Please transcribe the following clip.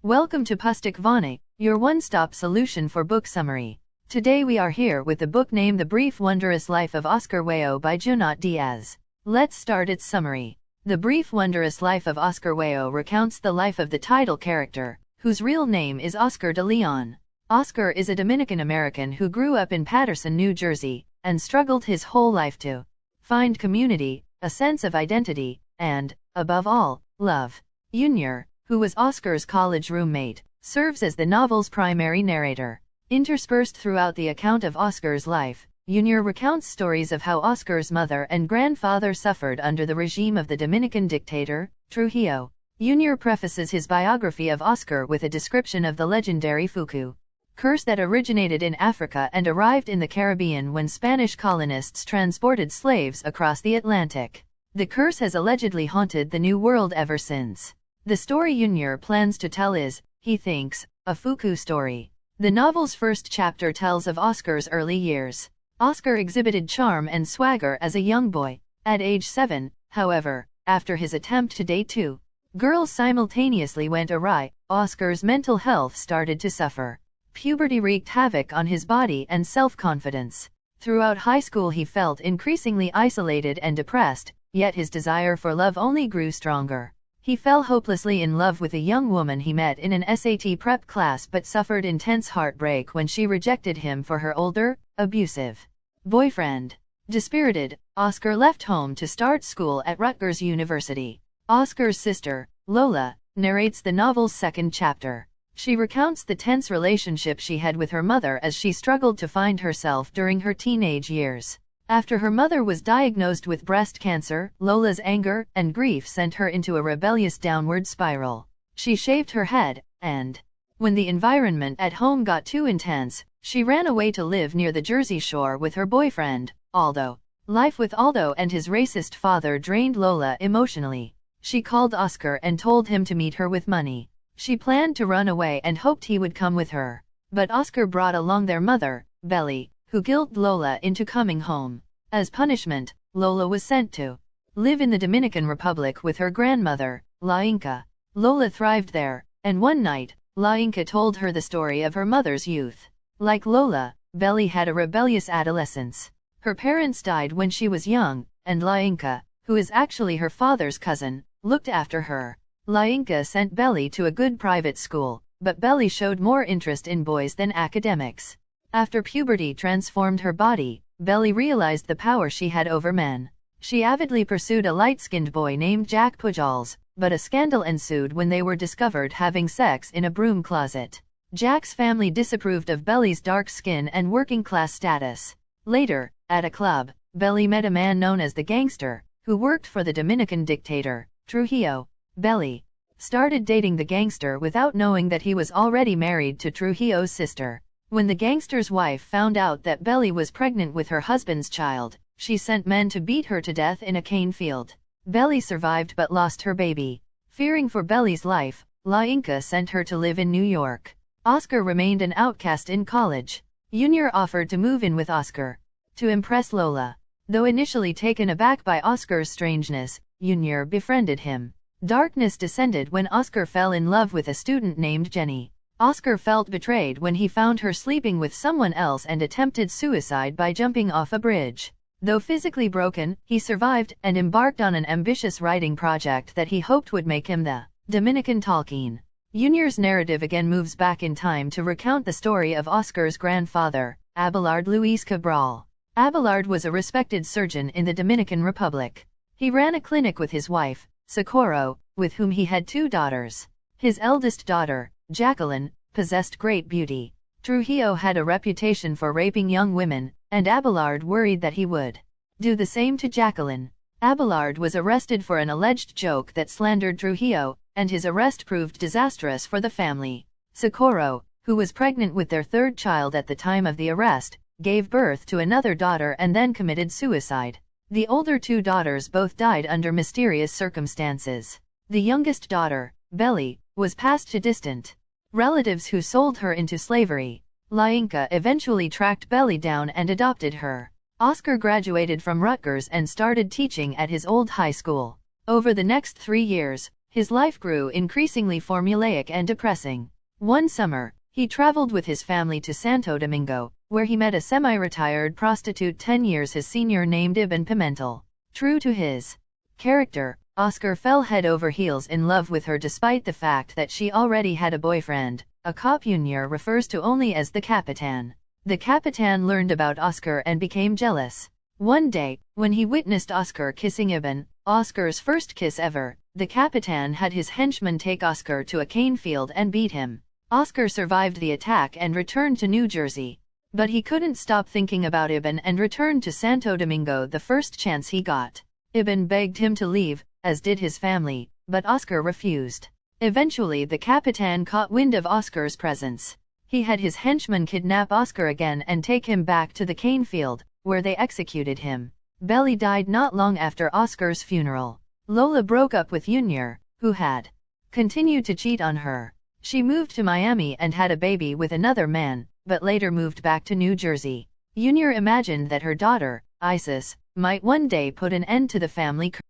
Welcome to Pustik Vane, your one-stop solution for book summary. Today we are here with the book named The Brief Wondrous Life of Oscar Wilde by Junot Diaz. Let's start its summary. The Brief Wondrous Life of Oscar Wilde recounts the life of the title character, whose real name is Oscar de Leon. Oscar is a Dominican-American who grew up in Paterson, New Jersey, and struggled his whole life to find community, a sense of identity, and, above all, love. Junior, who was Oscar's college roommate, serves as the novel's primary narrator. Interspersed throughout the account of Oscar's life, Junior recounts stories of how Oscar's mother and grandfather suffered under the regime of the Dominican dictator, Trujillo. Junior prefaces his biography of Oscar with a description of the legendary Fuku curse that originated in Africa and arrived in the Caribbean when Spanish colonists transported slaves across the Atlantic. The curse has allegedly haunted the New World ever since. The story Junior plans to tell is, he thinks, a Fuku story. The novel's first chapter tells of Oscar's early years. Oscar exhibited charm and swagger as a young boy. At age 7, however, after his attempt to date two girls simultaneously went awry, Oscar's mental health started to suffer. Puberty wreaked havoc on his body and self-confidence. Throughout high school he felt increasingly isolated and depressed, yet his desire for love only grew stronger. He fell hopelessly in love with a young woman he met in an SAT prep class but suffered intense heartbreak when she rejected him for her older, abusive boyfriend. Dispirited, Oscar left home to start school at Rutgers University. Oscar's sister, Lola, narrates the novel's second chapter. She recounts the tense relationship she had with her mother as she struggled to find herself during her teenage years. After her mother was diagnosed with breast cancer, Lola's anger and grief sent her into a rebellious downward spiral. She shaved her head, and, when the environment at home got too intense, she ran away to live near the Jersey Shore with her boyfriend, Aldo. Life with Aldo and his racist father drained Lola emotionally. She called Oscar and told him to meet her with money. She planned to run away and hoped he would come with her. But Oscar brought along their mother, Belly, who guilted Lola into coming home. As punishment, Lola was sent to live in the Dominican Republic with her grandmother, La Inca. Lola thrived there, and one night, La Inca told her the story of her mother's youth. Like Lola, Belly had a rebellious adolescence. Her parents died when she was young, and La Inca, who is actually her father's cousin, looked after her. La Inca sent Belly to a good private school, but Belly showed more interest in boys than academics. After puberty transformed her body, Belly realized the power she had over men. She avidly pursued a light-skinned boy named Jack Pujols, but a scandal ensued when they were discovered having sex in a broom closet. Jack's family disapproved of Belly's dark skin and working-class status. Later, at a club, Belly met a man known as the Gangster, who worked for the Dominican dictator, Trujillo. Belly started dating the gangster without knowing that he was already married to Trujillo's sister. When the gangster's wife found out that Belly was pregnant with her husband's child, she sent men to beat her to death in a cane field. Belly survived but lost her baby. Fearing for Belly's life, La Inca sent her to live in New York. Oscar remained an outcast in college. Junior offered to move in with Oscar to impress Lola. Though initially taken aback by Oscar's strangeness, Junior befriended him. Darkness descended when Oscar fell in love with a student named Jenny. Oscar felt betrayed when he found her sleeping with someone else and attempted suicide by jumping off a bridge. Though physically broken, he survived and embarked on an ambitious writing project that he hoped would make him the Dominican Tolkien. Junior's narrative again moves back in time to recount the story of Oscar's grandfather, Abelard Luis Cabral. Abelard was a respected surgeon in the Dominican Republic. He ran a clinic with his wife, Socorro, with whom he had two daughters. His eldest daughter, Jacqueline, possessed great beauty. Trujillo had a reputation for raping young women, and Abelard worried that he would do the same to Jacqueline. Abelard was arrested for an alleged joke that slandered Trujillo, and his arrest proved disastrous for the family. Socorro, who was pregnant with their third child at the time of the arrest, gave birth to another daughter and then committed suicide. The older two daughters both died under mysterious circumstances. The youngest daughter, Belly, was passed to distant relatives who sold her into slavery. La Inca eventually tracked Belly down and adopted her. Oscar graduated from Rutgers and started teaching at his old high school. Over the next 3 years, His life grew increasingly formulaic and depressing. One summer, he traveled with his family to Santo Domingo, where he met a semi-retired prostitute 10 years his senior named Ibn Pimentel. True to his character, Oscar fell head over heels in love with her despite the fact that she already had a boyfriend. A cop Junior refers to only as the Capitan. The Capitan learned about Oscar and became jealous. One day, when he witnessed Oscar kissing Ibn, Oscar's first kiss ever, the Capitan had his henchman take Oscar to a cane field and beat him. Oscar survived the attack and returned to New Jersey. But he couldn't stop thinking about Ibn and returned to Santo Domingo the first chance he got. Ibn begged him to leave, as did his family, but Oscar refused. Eventually the Capitan caught wind of Oscar's presence. He had his henchman kidnap Oscar again and take him back to the cane field, where they executed him. Belly died not long after Oscar's funeral. Lola broke up with Junior, who had continued to cheat on her. She moved to Miami and had a baby with another man, but later moved back to New Jersey. Junior imagined that her daughter, Isis, might one day put an end to the family curse.